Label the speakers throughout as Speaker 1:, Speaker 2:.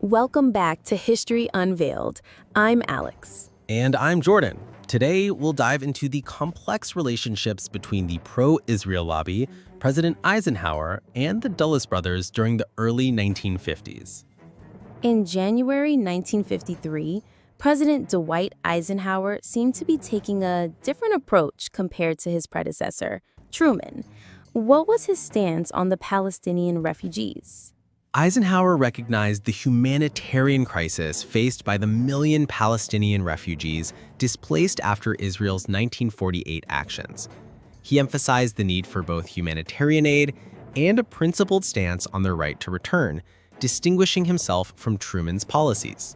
Speaker 1: Welcome back to History Unveiled. I'm Alex.
Speaker 2: And I'm Jordan. Today, we'll dive into the complex relationships between the pro-Israel lobby, President Eisenhower, and the Dulles brothers during the early 1950s.
Speaker 1: In January 1953, President Dwight Eisenhower seemed to be taking a different approach compared to his predecessor, Truman. What was his stance on the Palestinian refugees?
Speaker 2: Eisenhower recognized the humanitarian crisis faced by the million Palestinian refugees displaced after Israel's 1948 actions. He emphasized the need for both humanitarian aid and a principled stance on their right to return, distinguishing himself from Truman's policies.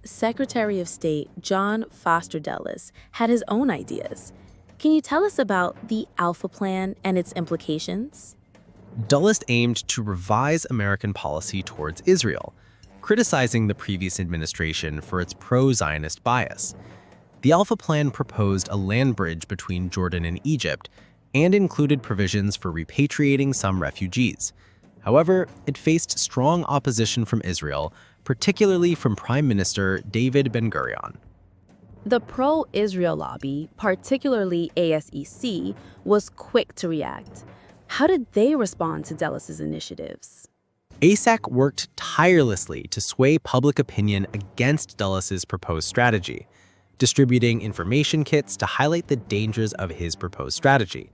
Speaker 1: Secretary of State John Foster Dulles had his own ideas. Can you tell us about the Alpha Plan and its implications?
Speaker 2: Dulles aimed to revise American policy towards Israel, criticizing the previous administration for its pro-Zionist bias. The Alpha Plan proposed a land bridge between Jordan and Egypt and included provisions for repatriating some refugees. However, it faced strong opposition from Israel, particularly from Prime Minister David Ben-Gurion.
Speaker 1: The pro-Israel lobby, particularly ASEC, was quick to react. How did they respond to Dulles' initiatives?
Speaker 2: ASEC worked tirelessly to sway public opinion against Dulles' proposed strategy, distributing information kits to highlight the dangers of his proposed strategy.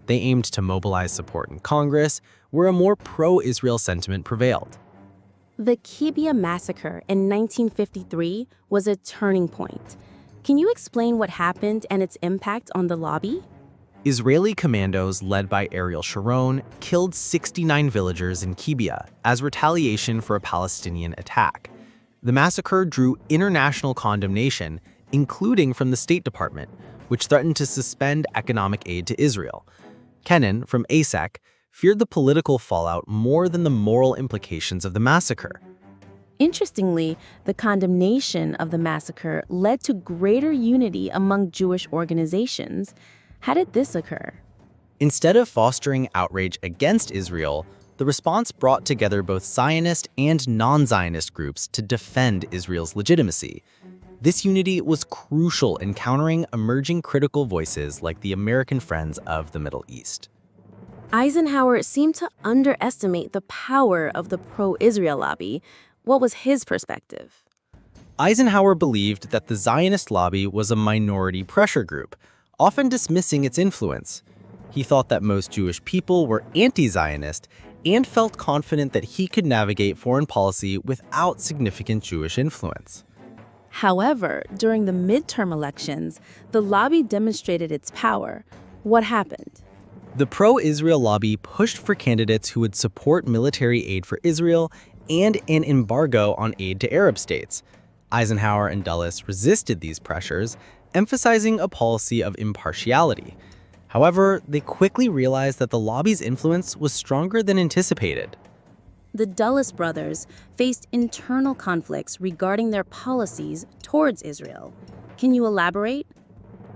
Speaker 2: They aimed to mobilize support in Congress, where a more pro-Israel sentiment prevailed.
Speaker 1: The Kibbutz massacre in 1953 was a turning point. Can you explain what happened and its impact on the lobby?
Speaker 2: Israeli commandos led by Ariel Sharon killed 69 villagers in Kibbutz as retaliation for a Palestinian attack. The massacre drew international condemnation, including from the State Department, which threatened to suspend economic aid to Israel. Kennan, from ASEC, feared the political fallout more than the moral implications of the massacre.
Speaker 1: Interestingly, the condemnation of the massacre led to greater unity among Jewish organizations. How did this occur?
Speaker 2: Instead of fostering outrage against Israel, the response brought together both Zionist and non-Zionist groups to defend Israel's legitimacy. This unity was crucial in countering emerging critical voices like the American Friends of the Middle East.
Speaker 1: Eisenhower seemed to underestimate the power of the pro-Israel lobby. What was his perspective?
Speaker 2: Eisenhower believed that the Zionist lobby was a minority pressure group, often dismissing its influence. He thought that most Jewish people were anti-Zionist and felt confident that he could navigate foreign policy without significant Jewish influence.
Speaker 1: However, during the midterm elections, the lobby demonstrated its power. What happened?
Speaker 2: The pro-Israel lobby pushed for candidates who would support military aid for Israel and an embargo on aid to Arab states. Eisenhower and Dulles resisted these pressures, emphasizing a policy of impartiality. However, they quickly realized that the lobby's influence was stronger than anticipated.
Speaker 1: The Dulles brothers faced internal conflicts regarding their policies towards Israel. Can you elaborate?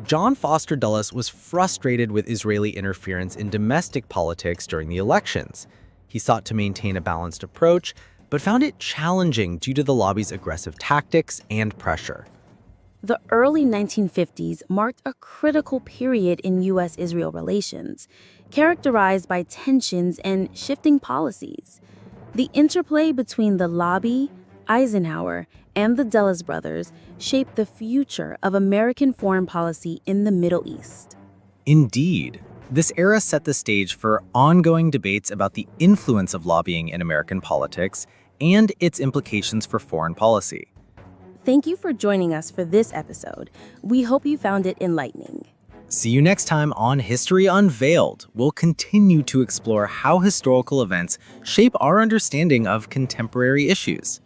Speaker 2: John Foster Dulles was frustrated with Israeli interference in domestic politics during the elections. He sought to maintain a balanced approach, but found it challenging due to the lobby's aggressive tactics and pressure.
Speaker 1: The early 1950s marked a critical period in U.S.-Israel relations, characterized by tensions and shifting policies. The interplay between the lobby, Eisenhower, and the Dulles brothers shaped the future of American foreign policy in the Middle East.
Speaker 2: Indeed, this era set the stage for ongoing debates about the influence of lobbying in American politics and its implications for foreign policy.
Speaker 1: Thank you for joining us for this episode. We hope you found it enlightening.
Speaker 2: See you next time on History Unveiled. We'll continue to explore how historical events shape our understanding of contemporary issues.